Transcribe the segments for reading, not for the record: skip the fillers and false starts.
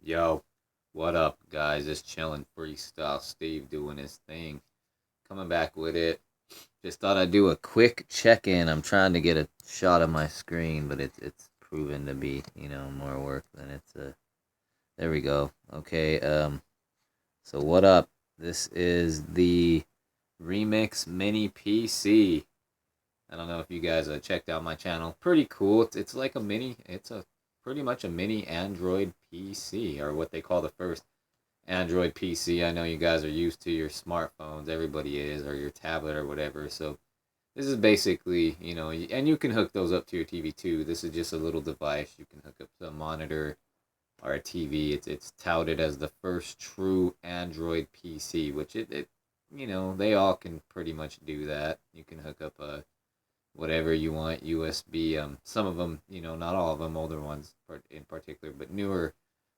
Yo, what up, guys? Just chilling, freestyle Steve doing his thing. Coming back with it. Just thought I'd do a quick check in. I'm trying to get a shot of my screen, but it's proven to be, more work than it's. There we go. Okay, so what up? This is the Remix Mini PC. I don't know if you guys checked out my channel. Pretty cool. It's like a mini. It's a pretty much a mini Android PC, or what they call the first Android PC. I know you guys are used to your smartphones. Everybody is, or your tablet or whatever. So this is basically, and you can hook those up to your TV too. This is just a little device you can hook up to a monitor or a TV. It's touted as the first true Android PC, which they all can pretty much do that. You can hook up a whatever you want USB. Some of them, not all of them, older ones in particular, but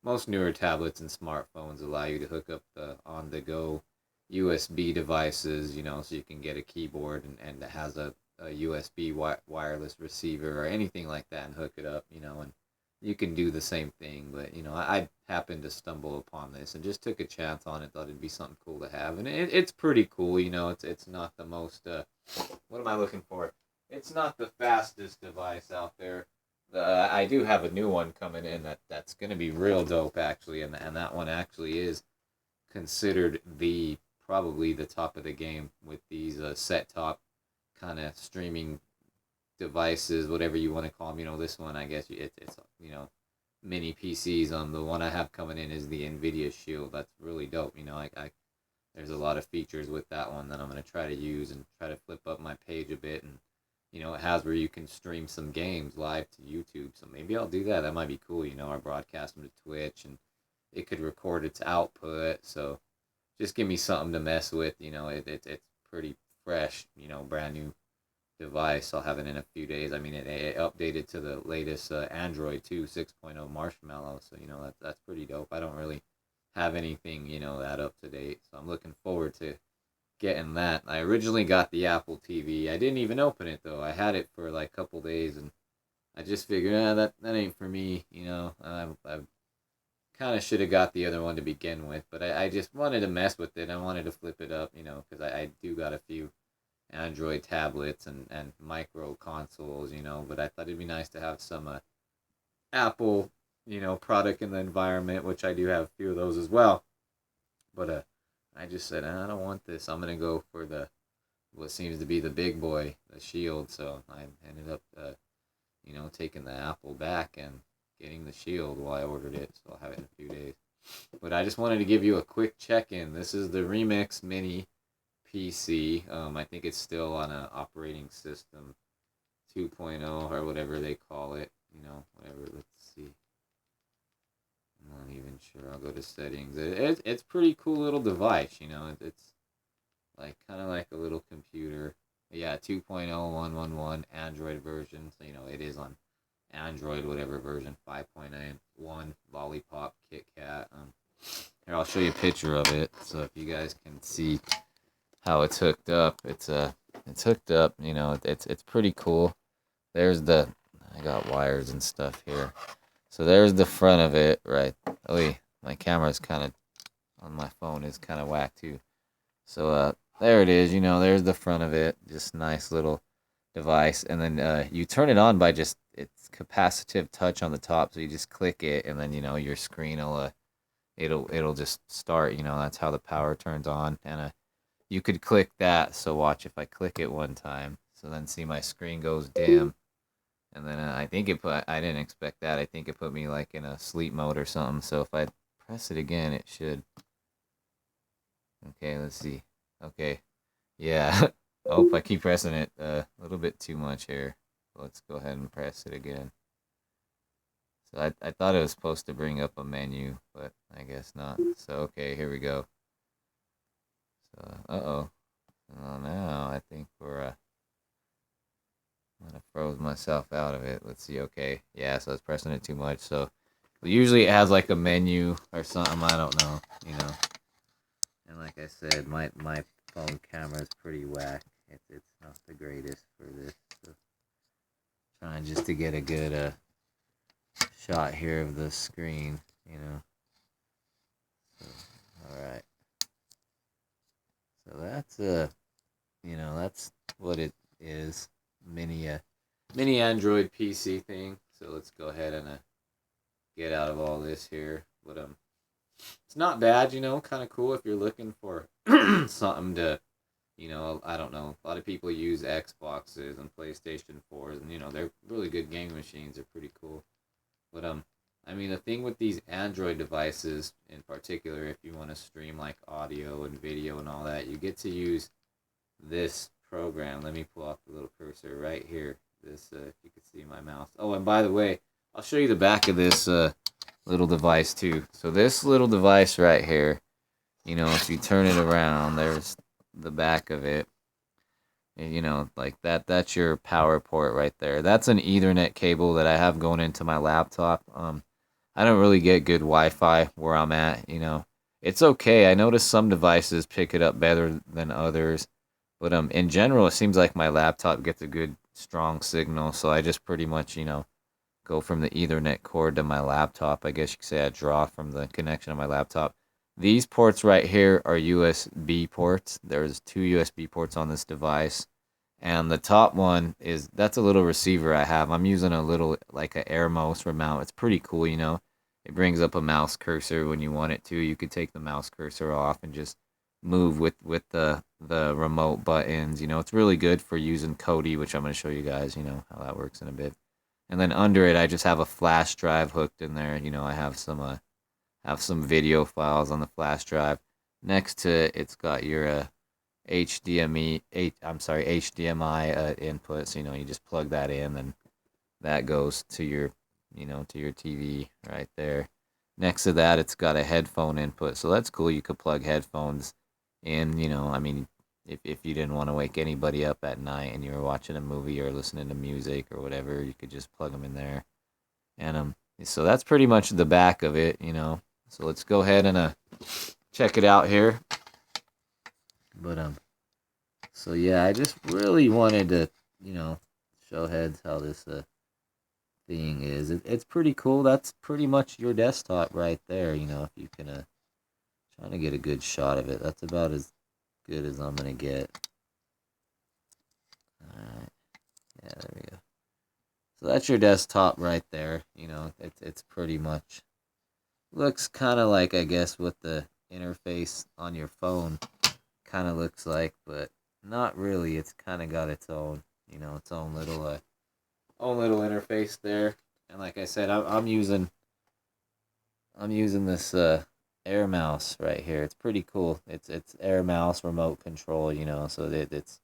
most newer tablets and smartphones allow you to hook up the on the go USB devices. So you can get a keyboard and it has a USB wireless receiver or anything like that and hook it up. And you can do the same thing. But I happened to stumble upon this and just took a chance on it. Thought it'd be something cool to have, and it's pretty cool. It's not the most. What am I looking for? It's not the fastest device out there. I do have a new one coming in that's going to be real dope actually, and that one actually is considered the probably the top of the game with these set top kind of streaming devices, whatever you want to call them. This one I guess it's mini PCs. The one I have coming in is the Nvidia Shield. That's really dope. I there's a lot of features with that one that I'm going to try to use and try to flip up my page a bit. And it has where you can stream some games live to YouTube. So maybe I'll do that. That might be cool. I broadcast them to Twitch and it could record its output. So just give me something to mess with. It's pretty fresh, brand new device. I'll have it in a few days. I mean, it updated to the latest Android too, 6.0 Marshmallow. So, that's pretty dope. I don't really have anything, that up to date. So I'm looking forward to getting that. I originally got the Apple TV. I didn't even open it though. I had it for like a couple days and I just figured, that ain't for me. I kind of should have got the other one to begin with, but I just wanted to mess with it. I wanted to flip it up, because I do got a few Android tablets and micro consoles, but I thought it'd be nice to have some Apple, product in the environment, which I do have a few of those as well. But I just said I don't want this. I'm gonna go for the what seems to be the big boy, the Shield. So I ended up, taking the Apple back and getting the Shield while I ordered it. So I'll have it in a few days. But I just wanted to give you a quick check-in. This is the Remix Mini PC. I think it's still on an operating system 2.0 or whatever they call it. Whatever. Let's see. I'm not even sure. I'll go to settings. It's pretty cool little device. It's like kind of like a little computer. Yeah, 2.0111 Android version. So it is on Android whatever version 5.91 Lollipop KitKat. Here I'll show you a picture of it. So if you guys can see how it's hooked up, it's hooked up. It's pretty cool. There's I got wires and stuff here. So there's the front of it, right? Oh, my camera's kind of on my phone is kind of whack too. So there it is. There's the front of it. Just nice little device, and then you turn it on by just it's capacitive touch on the top. So you just click it, and then your screen will it'll just start. That's how the power turns on, and you could click that. So watch if I click it one time. So then see my screen goes dim. And then I think I didn't expect that. I think it put me like in a sleep mode or something. So if I press it again, it should. Okay, let's see. Okay. Yeah. Oh, I keep pressing it a little bit too much here. Let's go ahead and press it again. So I thought it was supposed to bring up a menu, but I guess not. So, okay, here we go. So, uh-oh. Oh, now I think we're, I froze myself out of it. Let's see. Okay. Yeah, so I was pressing it too much. So usually it has like a menu or something. I don't know. And like I said, my phone camera is pretty whack. It's not the greatest for this. So trying just to get a good shot here of the screen. that's that's what it is. Mini mini Android PC thing. So let's go ahead and get out of all this here. But it's not bad, kind of cool if you're looking for something to, I don't know. A lot of people use Xboxes and PlayStation 4s, and they're really good game machines. They're pretty cool. But I mean, the thing with these Android devices in particular, if you want to stream like audio and video and all that, you get to use this program. Let me pull off the little cursor right here. This, if you can see my mouse. Oh, and by the way, I'll show you the back of this little device too. So this little device right here, if you turn it around, there's the back of it. And, like that's your power port right there. That's an Ethernet cable that I have going into my laptop. I don't really get good Wi-Fi where I'm at, It's okay. I notice some devices pick it up better than others. But in general, it seems like my laptop gets a good strong signal, so I just pretty much, go from the Ethernet cord to my laptop. I guess you could say I draw from the connection of my laptop. These ports right here are USB ports. There's two USB ports on this device. And the top one that's a little receiver I have. I'm using a little, like a Air Mouse remote. It's pretty cool, It brings up a mouse cursor when you want it to. You could take the mouse cursor off and just move with the remote buttons. It's really good for using Kodi, which I'm going to show you guys, how that works in a bit. And then under it, I just have a flash drive hooked in there. I have some video files on the flash drive. Next to it, it's got your HDMI input. So you just plug that in, and that goes to your to your TV right there. Next to that, it's got a headphone input. So that's cool. You could plug headphones in. I mean, if you didn't want to wake anybody up at night and you were watching a movie or listening to music or whatever, you could just plug them in there. And so that's pretty much the back of it. So let's go ahead and check it out here. But so yeah, I just really wanted to show heads how this thing is. It's pretty cool. That's pretty much your desktop right there. If you can trying to get a good shot of it. That's about as good as I'm gonna get. Alright. Yeah, there we go. So that's your desktop right there. It's pretty much looks kind of like, I guess, what the interface on your phone kind of looks like, but not really. It's kind of got its own, its own little interface there. And like I said, I'm using this Air Mouse right here. It's pretty cool. It's Air Mouse remote control, so it's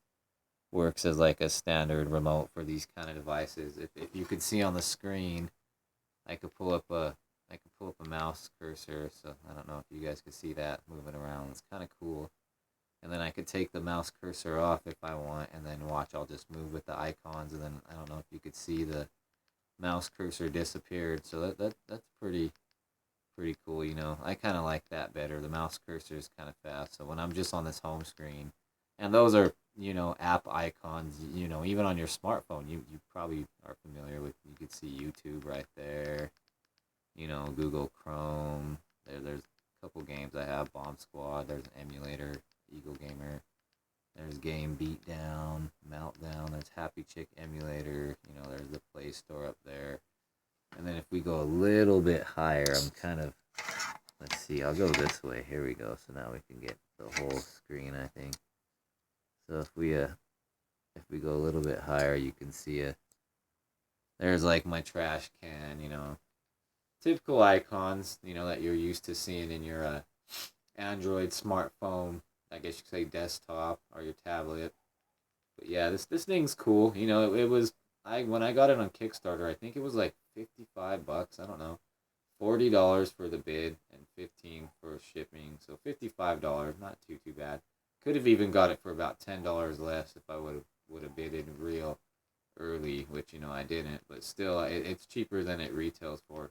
works as like a standard remote for these kind of devices. If you could see on the screen, I could pull up a mouse cursor. So I don't know if you guys could see that moving around. It's kind of cool. And then I could take the mouse cursor off if I want, and then watch, I'll just move with the icons, and then I don't know if you could see the mouse cursor disappeared. So that's pretty cool, I kind of like that better. The mouse cursor is kind of fast. So when I'm just on this home screen, and those are, app icons, even on your smartphone, you probably are familiar with, you could see YouTube right there, Google Chrome. There's a couple games I have, Bomb Squad, there's an emulator, Eagle Gamer, there's Game Beatdown, Meltdown, there's Happy Chick Emulator, there's the Play Store up there. And then if we go a little bit higher, let's see, I'll go this way. Here we go. So now we can get the whole screen, I think. So if we go a little bit higher, you can see there's like my trash can, typical icons, that you're used to seeing in your Android smartphone, I guess you could say desktop or your tablet. But yeah, this thing's cool. It was, when I got it on Kickstarter, I think it was like $55. I don't know, $40 for the bid and $15 for shipping. So $55, not too bad. Could have even got it for about $10 less if I would have bid in real early, which I didn't. But still, it's cheaper than it retails for.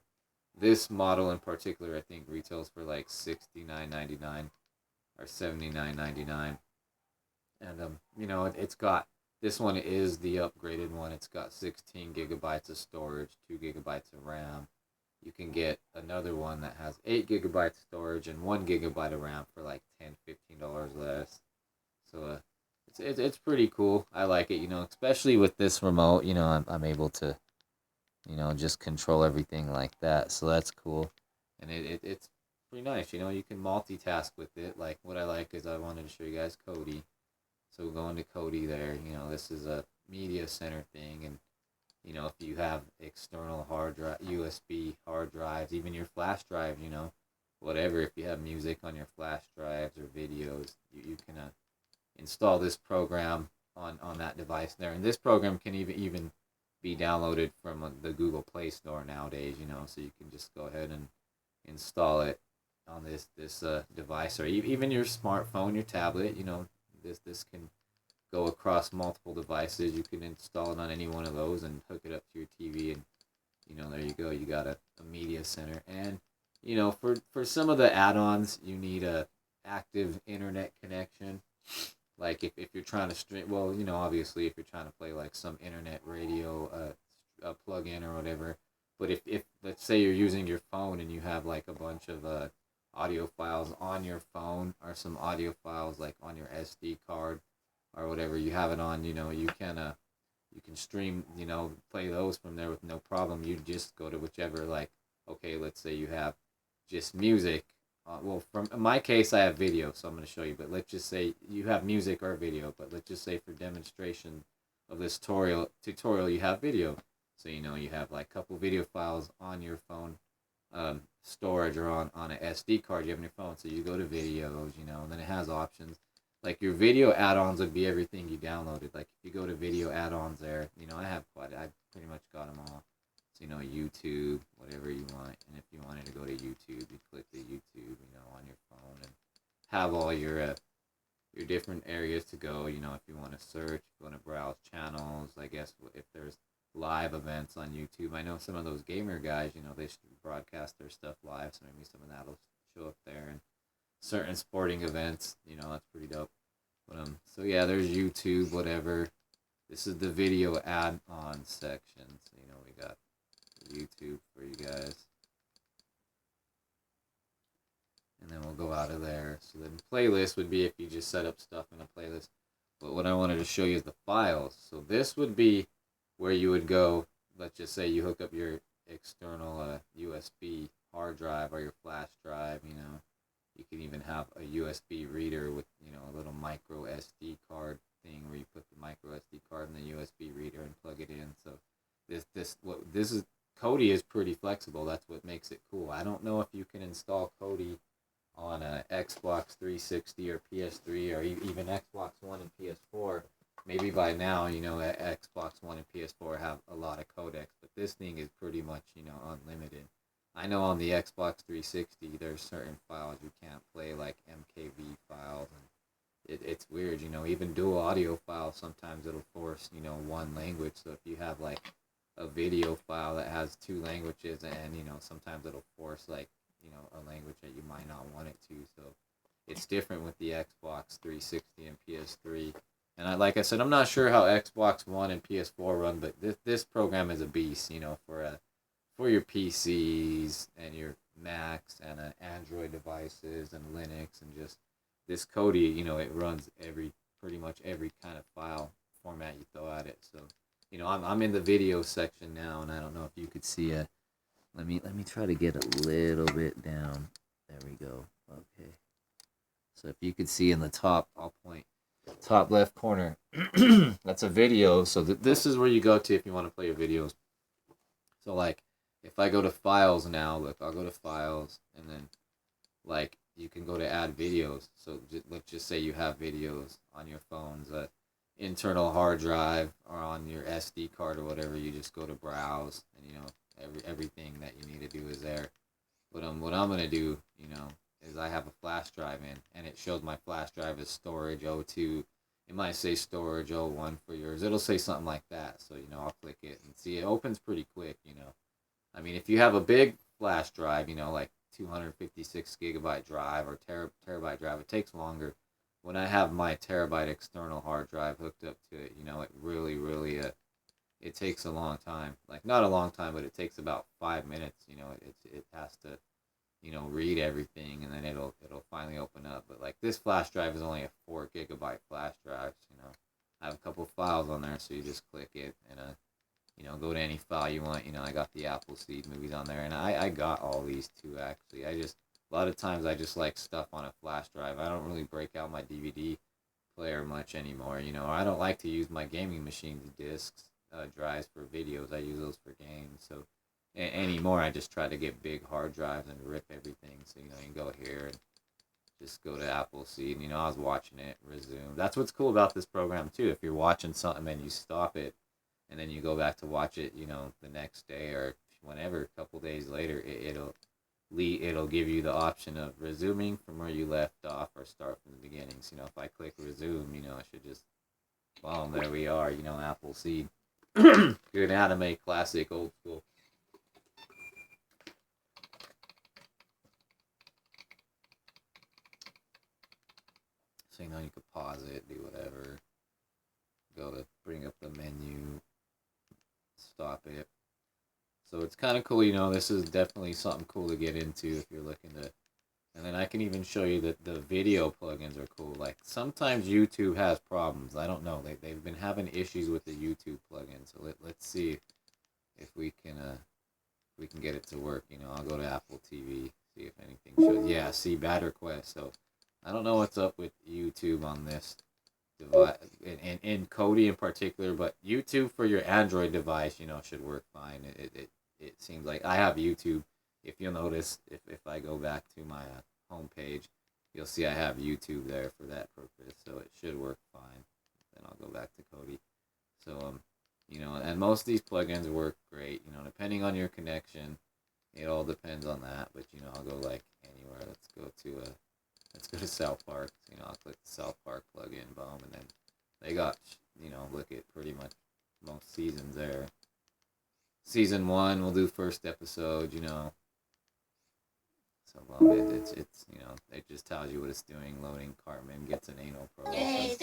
This model in particular, I think retails for like $69.99 or $79.99. And it's got, this one is the upgraded one. It's got 16 gigabytes of storage, 2 gigabytes of RAM. You can get another one that has 8 gigabytes storage and 1 gigabyte of RAM for like $10, $15 less. So it's pretty cool. I like it, especially with this remote. I'm able to just control everything like that. So that's cool, and it's pretty nice. You can multitask with it. Like what I like is I wanted to show you guys Kodi. So going to Kodi there, this is a media center thing, and if you have external hard drive, USB hard drives, even your flash drive, whatever, if you have music on your flash drives or videos, you can install this program on that device there. And this program can even be downloaded from the Google Play Store nowadays, so you can just go ahead and install it on this device, or even your smartphone, your tablet. This can go across multiple devices. You can install it on any one of those and hook it up to your TV, and there you go. You got a media center, and for some of the add-ons, you need a active internet connection. Like if you're trying to stream, well, obviously if you're trying to play like some internet radio plug-in or whatever. But if let's say you're using your phone and you have like a bunch of audio files on your phone, or some audio files like on your SD card or whatever, you have it on, you can stream, play those from there with no problem. You just go to whichever, like, okay, let's say you have just music. Well, from in my case, I have video, so I'm going to show you. But let's just say you have music or video. But let's just say for demonstration of this tutorial, you have video. So you have like a couple video files on your phone storage, or on an SD card you have on your phone. So you go to videos, and then it has options. Like your video add-ons would be everything you downloaded. Like if you go to video add-ons there, I pretty much got them all. So, YouTube, whatever you want. And if you wanted to go to YouTube, you click the YouTube, on your phone, and have all your different areas to go. If you want to search, if you want to browse channels, I guess if there's live events on YouTube. I know some of those gamer guys, they broadcast their stuff live, so maybe some of that will show up there. And certain sporting events, that's pretty dope. But so yeah, there's YouTube, whatever. This is the video add-on section. So we got YouTube for you guys, and then we'll go out of there. So then playlist would be if you just set up stuff in a playlist. But what I wanted to show you is the files. So this would be where you would go. Let's just say you hook up your external USB hard drive or your flash drive. You can even have a USB reader with a little micro SD card thing where you put the micro SD card in the USB reader and plug it in. So this is Kodi is pretty flexible. That's what makes it cool. I don't know if you can install Kodi on a Xbox 360 or PS3 or even Xbox One and PS4. Maybe by now, Xbox One and PS4 have a lot of codecs, but this thing is pretty much, unlimited. I know on the Xbox 360, there's certain files you can't play, like MKV files, and it's weird, even dual audio files, sometimes it'll force, one language. So if you have like a video file that has two languages, and sometimes it'll force like a language that you might not want it to. So it's different with the Xbox 360 and PS3. And like I said, I'm not sure how Xbox One and PS4 run, but this program is a beast, for your PCs and your Macs and Android devices and Linux, and just this Kodi, it runs pretty much every kind of file format you throw at it. So I'm in the video section now, and I don't know if you could see it. Let me try to get a little bit down. There we go. Okay. So if you could see in the top, I'll point top left corner. That's a video. So this is where you go to if you want to play your videos. So like if I go to files now, look, I'll go to files, and then like you can go to add videos. So let's just say you have videos on your phone's internal hard drive or on your SD card or whatever. You just go to browse, and everything that you need to do is there. But what I'm gonna do, is I have a flash drive in, and it shows my flash drive is storage O2. It might say storage O1 for yours. It'll say something like that. So I'll click it and see it opens pretty quick. I mean, if you have a big flash drive, like 256 gigabyte drive or terabyte drive, it takes longer. When I have my terabyte external hard drive hooked up to it, it really, really, it takes a long time. Like, not a long time, but it takes about 5 minutes. It has to read everything, and then it'll finally open up. But like this flash drive is only a 4 GB flash drive. I have a couple files on there, so you just click it and go to any file you want. I got the Appleseed movies on there, and I got all these too actually. A lot of times I just like stuff on a flash drive. I don't really break out my DVD player much anymore. I don't like to use my gaming machine's discs, drives for videos. I use those for games. So anymore, I just try to get big hard drives and rip everything. So you can go here and just go to Appleseed. I was watching it, resume. That's what's cool about this program too. If you're watching something and you stop it, and then you go back to watch it, the next day or whenever, a couple days later, it'll give you the option of resuming from where you left off or start from the beginning. So, if I click resume, I should just, boom, there we are, Appleseed. Good anime classic, old school. So, you could pause it, do whatever, go to bring up the menu, stop it. So it's kind of cool, this is definitely something cool to get into if you're looking to. And then I can even show you that the video plugins are cool. Like sometimes YouTube has problems. I don't know. They've been having issues with the YouTube plugin. So let's see if we can get it to work. I'll go to Apple TV, see if anything shows. Yeah, see bad request. So I don't know what's up with YouTube on this device, in Kodi in particular, but YouTube for your Android device, should work fine. It seems like I have YouTube. If you'll notice, if I go back to my home page, you'll see I have YouTube there for that purpose, so it should work fine. Then I'll go back to Kodi. So and most of these plugins work great. Depending on your connection, it all depends on that. But I'll go like anywhere. Let's go to South Park. I'll click the South Park plugin, boom, and then they got look at pretty much most seasons there. Season 1, we'll do first episode, So it's it just tells you what it's doing. Loading, Cartman gets an anal probe. Get it!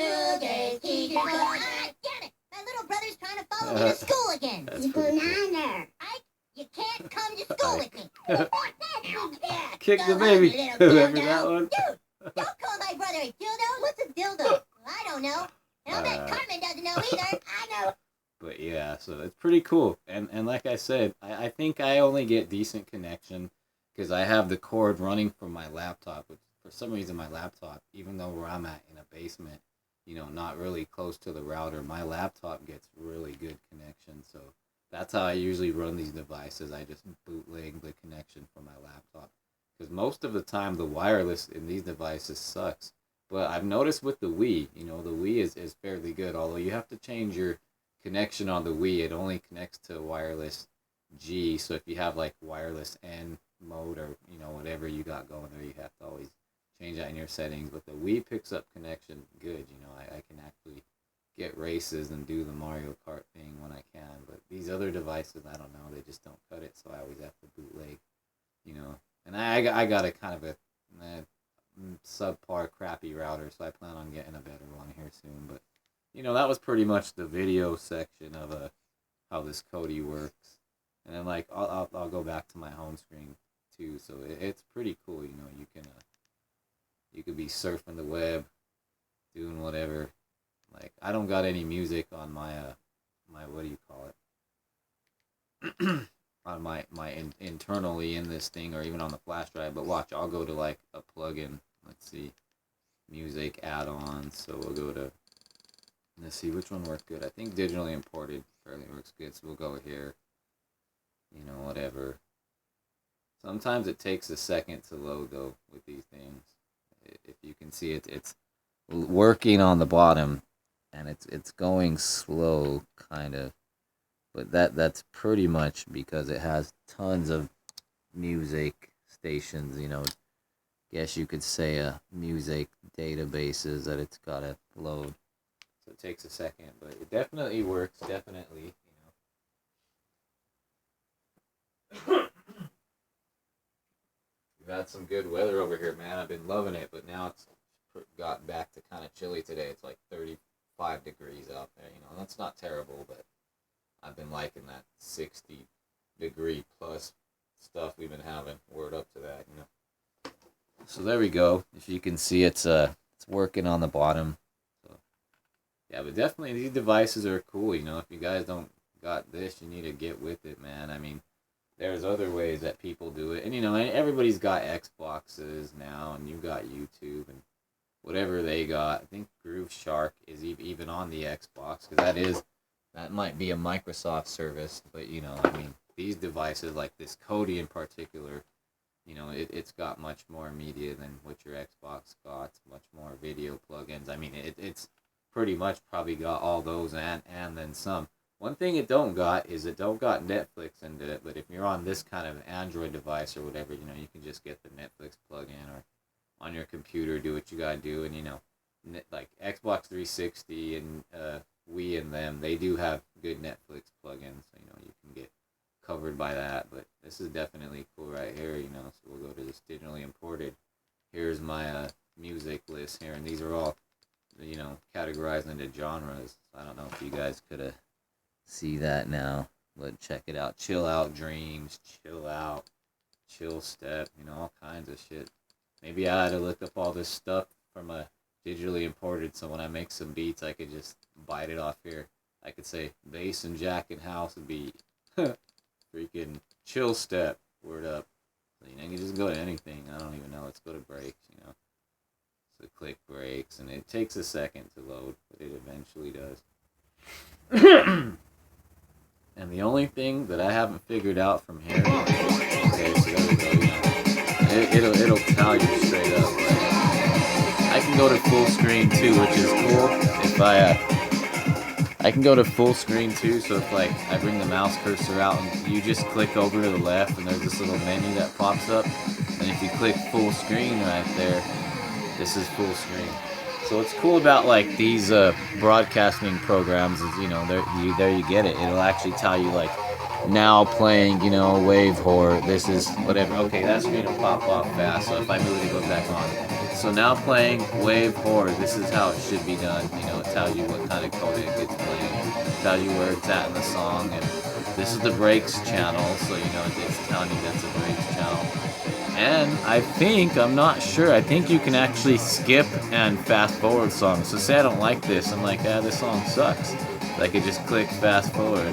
My little brother's trying to follow me to school again. That's pretty cool. You can't come to school with me. Yeah, Kick the go baby. on, little Remember dildo. that one? Dude, don't call my brother a dildo. What's a dildo? I don't know. And I'll bet Cartman doesn't know either. I know. But yeah, so it's pretty cool. And like I said, I think I only get decent connection because I have the cord running from my laptop. Which for some reason, my laptop, even though where I'm at in a basement, not really close to the router, my laptop gets really good connection. So that's how I usually run these devices. I just bootleg the connection from my laptop. Because most of the time, the wireless in these devices sucks. But I've noticed with the Wii, the Wii is fairly good. Although you have to change your connection on the Wii. It only connects to wireless G. So if you have like wireless N mode or, whatever you got going there, you have to always change that in your settings. But the Wii picks up connection good. I can actually get races and do the Mario Kart thing when I can. But these other devices, I don't know, they just don't cut it, so I always have to bootleg, And I got a kind of a subpar crappy router, so I plan on getting a better one here soon. But that was pretty much the video section of how this Kodi works. And then like I'll go back to my home screen too, so it's pretty cool. You could be surfing the web, doing whatever. Like I don't got any music on my my what do you call it? On my internally in this thing or even on the flash drive. But watch, I'll go to like a plugin. Let's see, music add-ons. So we'll go to. Let's see which one worked good. I think digitally imported fairly works good. So we'll go here. Whatever. Sometimes it takes a second to load though with these things. If you can see it, it's working on the bottom, and it's going slow, kind of. But that's pretty much because it has tons of music stations. Guess you could say music databases that it's gotta load. So it takes a second, but it definitely works. Definitely, We've had some good weather over here, man. I've been loving it, but now it's gotten back to kind of chilly today. It's like 35 degrees out there. That's not terrible, but I've been liking that 60 degree plus stuff we've been having. Word up to that, you know. So there we go. If you can see, it's working on the bottom. So yeah, but definitely these devices are cool. You know, if you guys don't got this, you need to get with it, man. I mean, there's other ways that people do it, and you know, everybody's got Xboxes now, and you got YouTube and whatever they got. I think Groove Shark is even on the Xbox, because that might be a Microsoft service, but you know, I mean, these devices like this Kodi in particular, you know, it's got much more media than what your Xbox got. It's much more video plugins. I mean, it's pretty much probably got all those and then some. One thing it don't got is it don't got Netflix into it, but if you're on this kind of Android device or whatever, you know, you can just get the Netflix plug-in, or on your computer, do what you gotta do, and you know, like Xbox 360 and Wii and them, they do have good Netflix plugins, so you know, you can get covered by that. But this is definitely cool right here, you know. So we'll go to this digitally imported. Here's my music list here, and these are all, you know, categorized into genres. I don't know if you guys could see that now, but check it out. Chill out dreams, chill out, chill step, you know, all kinds of shit. Maybe I had to look up all this stuff from a digitally imported, so when I make some beats, I could just bite it off here. I could say bass and jack and house would be freaking chill step, word up. So, you know, you can just go to anything. I don't even know. Let's go to breaks, you know. So click breaks, and it takes a second to load, but it eventually does. And the only thing that I haven't figured out from here, okay, so there we go, you know, it'll tell you straight up. Like, I can go to full screen too, which is cool. If I can go to full screen too, so if like I bring the mouse cursor out and you just click over to the left, and there's this little menu that pops up, and if you click full screen right there, this is full screen. So what's cool about like these broadcasting programs is, you know, there you get it. It'll actually tell you like, now playing, you know, wave horror. This is whatever. Okay, that screen will pop off fast. So if I move it, it goes back on. So now playing wave horror. This is how it should be done. You know, it tells you what kind of codec it's playing. Tell you where it's at in the song, and this is the breaks channel. So you know, it's telling you that's a breaks channel. And I'm not sure, I think you can actually skip and fast forward songs. So say I don't like this, I'm like, this song sucks. So I could just click fast forward,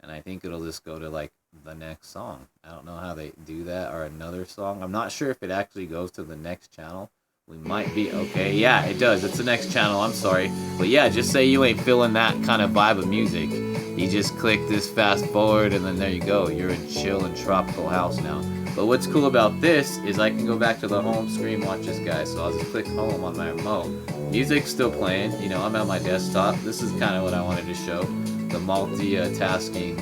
and I think it'll just go to like the next song. I don't know how they do that, or another song. I'm not sure if it actually goes to the next channel. We might be, okay, yeah, it does. It's the next channel, I'm sorry. But yeah, just say you ain't feeling that kind of vibe of music. You just click this fast forward, and then there you go. You're in chill and tropical house now. But what's cool about this is I can go back to the home screen, watch this guy. So I'll just click home on my remote. Music's still playing, you know, I'm at my desktop. This is kind of what I wanted to show. The multitasking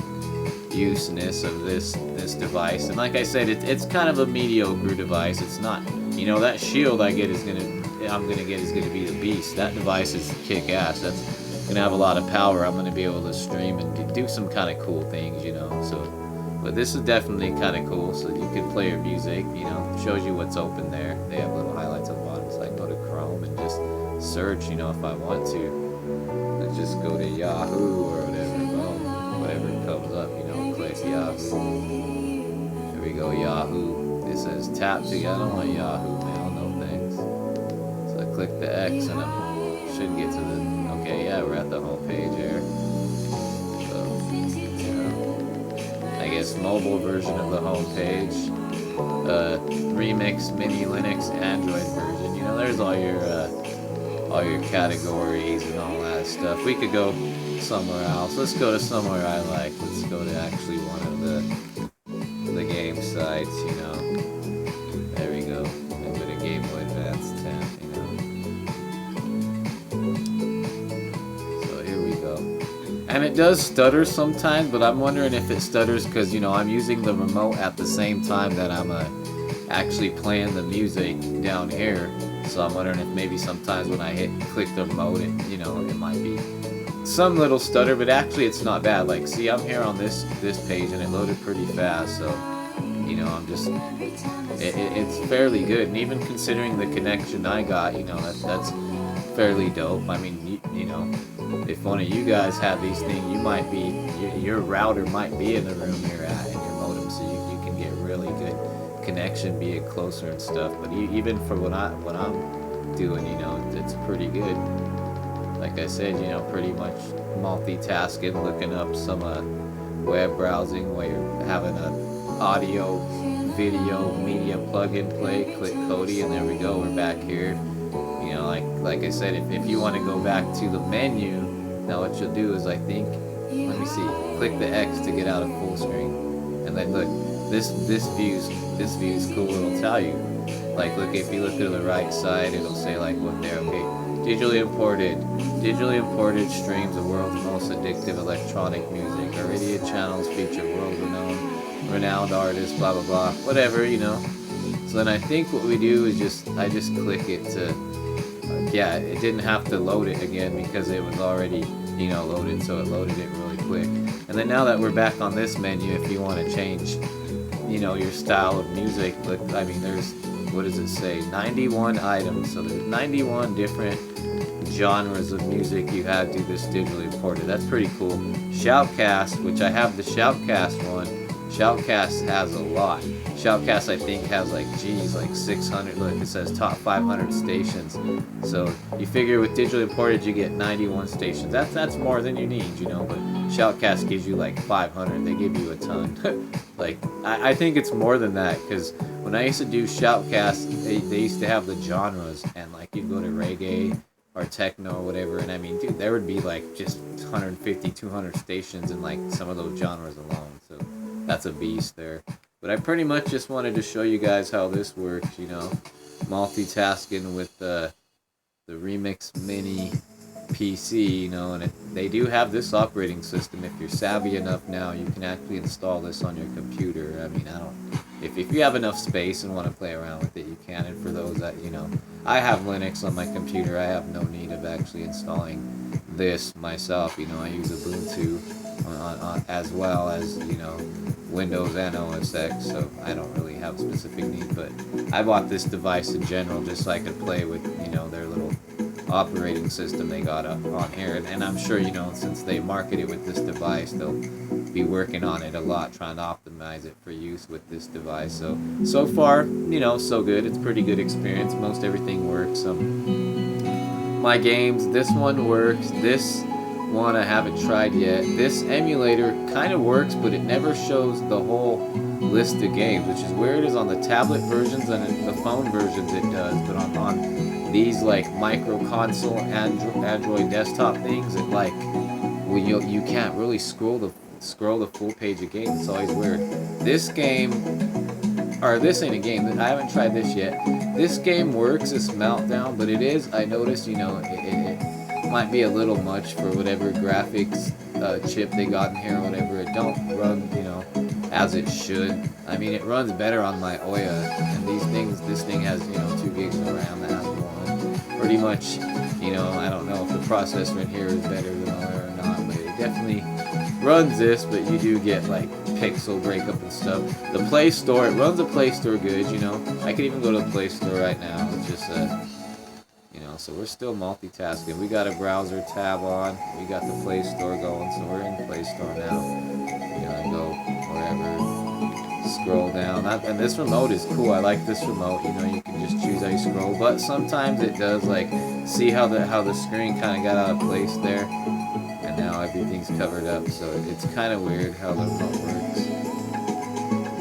useness of this device. And like I said, it's kind of a mediocre device. It's not, you know, that shield I'm gonna get is gonna be the beast. That device is kick ass. That's gonna have a lot of power. I'm gonna be able to stream and do some kind of cool things, you know. So, but this is definitely kind of cool. So you can play your music, you know, shows you what's open there. They have little highlights on the bottom, so I can go to Chrome and just search, you know, if I want to. Let's just go to Yahoo or whatever, whatever comes up, you know, click Yahoo. There we go, Yahoo. It says tap to, I don't want Yahoo Mail, no thanks. So I click the X and I should get to the, okay, yeah, we're at the home page here. I guess mobile version of the home page, remix, mini Linux, Android version. You know, there's all your categories and all that stuff. We could go somewhere else. Let's go to somewhere I like. Let's go to actually one of the game sites. You know, there we go. A bit of Game Boy Advance 10. And it does stutter sometimes, but I'm wondering if it stutters because, you know, I'm using the remote at the same time that I'm actually playing the music down here. So I'm wondering if maybe sometimes when I click the remote, you know, it might be some little stutter, but actually it's not bad. Like, see, I'm here on this page and it loaded pretty fast, so, you know, I'm just, it's fairly good. And even considering the connection I got, you know, that's fairly dope. I mean, you know, if one of you guys have these things, you might be, your router might be in the room you're at in your modem, so you can get connection being closer and stuff. But even for what I'm doing, it's pretty good. Like I said, pretty much multitasking, looking up some web browsing while you're having a audio, video, media plug and play. Click Cody, and there we go. We're back here. Like I said, if you want to go back to the menu, now what you'll do is let me see, click the X to get out of full screen, and then look, this view's cool. It'll tell you, like, look, if you look to the right side, it'll say like what there. Okay, digitally imported streams the world's most addictive electronic music. Our idiot channels feature renowned artists, blah blah blah, whatever. So then I think what we do is I just click it to. Yeah, it didn't have to load it again because it was already, loaded, so it loaded it really quick. And then now that we're back on this menu, if you want to change, your style of music, look, there's, what does it say? 91 items. So there's 91 different genres of music you have to this digitally imported. That's pretty cool. Shoutcast, which I have the Shoutcast one. Shoutcast has a lot. Shoutcast, I think, has like 600. Look, it says top 500 stations. So you figure with digitally imported, you get 91 stations. That's more than you need, But Shoutcast gives you like 500. They give you a ton. I think it's more than that, because when I used to do Shoutcast, they used to have the genres, and like you'd go to reggae or techno or whatever, and dude, there would be like just 150, 200 stations in like some of those genres alone. So that's a beast there. But I pretty much just wanted to show you guys how this works, multitasking with the Remix Mini PC, and they do have this operating system. If you're savvy enough now, you can actually install this on your computer. If you have enough space and want to play around with it, you can. And for those that, I have Linux on my computer, I have no need of actually installing this myself. I use Ubuntu on as well as, Windows and OS X, so I don't really have a specific need. But I bought this device in general just so I could play with, their little operating system they got up on here. And I'm sure, since they market it with this device, they'll be working on it a lot, trying to optimize it for use with this device. So far, so good. It's a pretty good experience. Most everything works. My games, this one works. This one I haven't tried yet. This emulator kind of works, but it never shows the whole list of games, which is weird. Is on the tablet versions and the phone versions it does, but on these like micro console Android desktop things, it like, well, you can't really scroll the full page of games. It's always weird. This game, or this ain't a game. I haven't tried this yet. This game works, this Meltdown, but it is, I noticed, it might be a little much for whatever graphics chip they got in here or whatever. It don't run, as it should. It runs better on my Oya, and this thing has, 2 gigs of RAM that has one. Pretty much, I don't know if the processor in here is better than Oya or not, but it definitely runs this. But you do get like pixel breakup and stuff. The Play Store, it runs the Play Store good, I could even go to the Play Store right now. It's just so we're still multitasking. We got a browser tab on. We got the Play Store going, so we're in Play Store now. Go wherever, scroll down. And this remote is cool. I like this remote. You can just choose how you scroll. But sometimes it does, like, see how the screen kind of got out of place there, and now everything's covered up. So it's kind of weird how the remote works.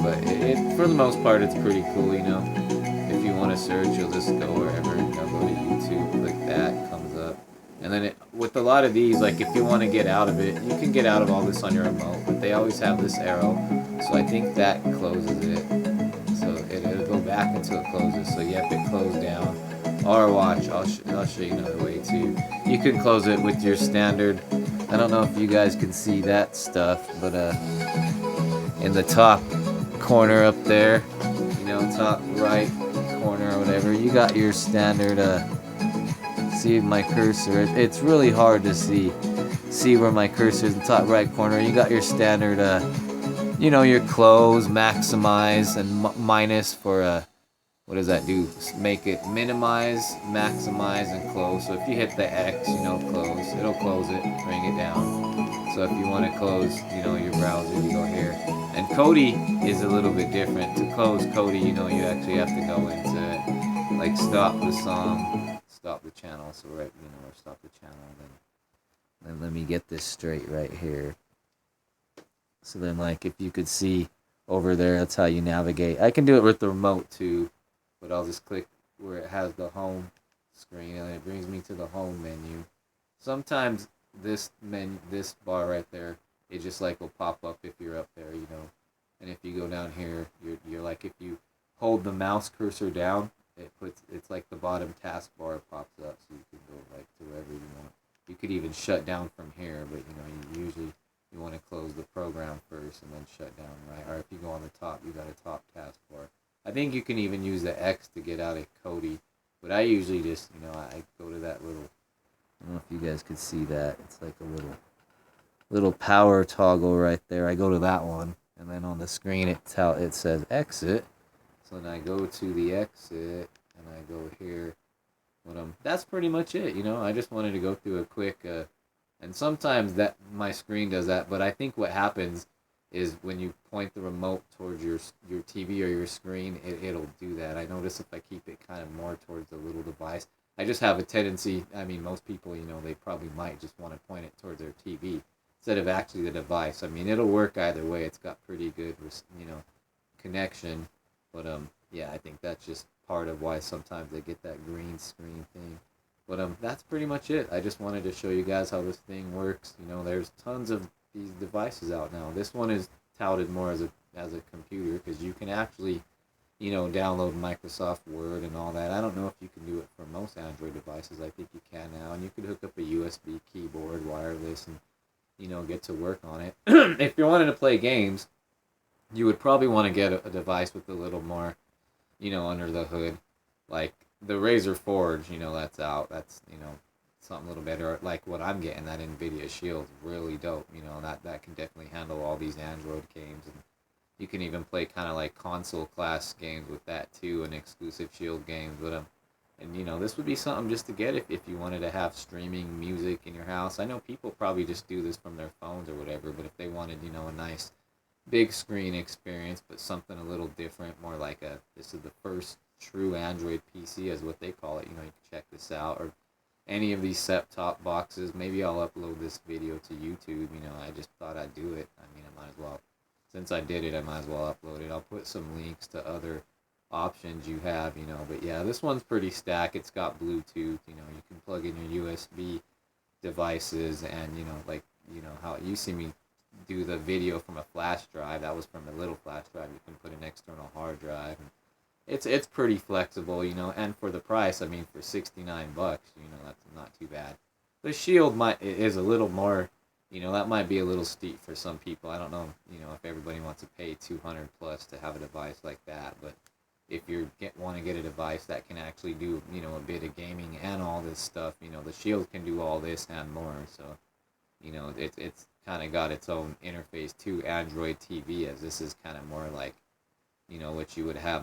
But it for the most part, it's pretty cool. If you want to search, you'll just go wherever. Go to YouTube, click that, comes up. And then with a lot of these, like if you want to get out of it, you can get out of all this on your remote, but they always have this arrow. So I think that closes it. So it'll go back until it closes. So yep, it closed down. Or watch, I'll show you another way too. You can close it with your standard. I don't know if you guys can see that stuff, but in the top corner up there, top right corner or whatever, you got your standard see my cursor. It's really hard to see where my cursor is in the top right corner. You got your standard your close, maximize, and minus for what does that do? Make it minimize, maximize, and close. So if you hit the X, close, it'll close it, bring it down. So if you want to close, your browser, you go here. And Kodi is a little bit different. To close Kodi, you actually have to go into like stop the song, stop the channel. So right, or stop the channel. Then let me get this straight right here. So then, like, if you could see over there, that's how you navigate. I can do it with the remote too, but I'll just click where it has the home screen, and it brings me to the home menu. Sometimes this bar right there, it just like will pop up if you're up there, And if you go down here, you're like, if you hold the mouse cursor down, it's like the bottom taskbar pops up, so you can go like to wherever you want. You could even shut down from here, but you usually you want to close the program first and then shut down, right? Or if you go on the top, you got a top taskbar. I think you can even use the X to get out of Kodi, but I usually just, I go to that little. I don't know if you guys could see that. It's like a little power toggle right there. I go to that one, and then on the screen it says exit. So then I go to the exit, and I go here. But that's pretty much it. I just wanted to go through a quick. And sometimes that my screen does that, but I think what happens is when you point the remote towards your TV or your screen, it'll do that. I notice if I keep it kind of more towards the little device, I just have a tendency. I mean, most people, they probably might just want to point it towards their TV instead of actually the device. I mean, it'll work either way. It's got pretty good, connection. But yeah, I think that's just part of why sometimes they get that green screen thing. But that's pretty much it. I just wanted to show you guys how this thing works. There's tons of these devices out now. This one is touted more as a computer because you can actually, download Microsoft Word and all that. I don't know if you can do it for most Android devices. I think you can now, and you could hook up a USB keyboard, wireless, and get to work on it. If you're wanting to play games, you would probably want to get a device with a little more, under the hood, like the Razer Forge, that's out. That's, something a little better. Like what I'm getting, that NVIDIA Shield's really dope. That can definitely handle all these Android games. And you can even play kind of like console class games with that too, and exclusive Shield games. But and this would be something just to get if you wanted to have streaming music in your house. I know people probably just do this from their phones or whatever, but if they wanted, a nice big screen experience, but something a little different, more like this is the first true Android PC, as what they call it. You can check this out, or any of these set-top boxes. Maybe I'll upload this video to YouTube. I just thought I'd do it. I mean, I might as well. Since I did it, I might as well upload it. I'll put some links to other options you have, But yeah, this one's pretty stacked. It's got Bluetooth. You can plug in your USB devices, and like how you see me do the video from a flash drive. That was from a little flash drive. You can put an external hard drive. It's pretty flexible, and for the price, I mean, for $69, that's not too bad. The Shield is a little more, that might be a little steep for some people. I don't know, if everybody wants to pay 200 plus to have a device like that, but if you want to get a device that can actually do, a bit of gaming and all this stuff, the Shield can do all this and more. So, it's kind of got its own interface to Android TV, as this is kind of more like, what you would have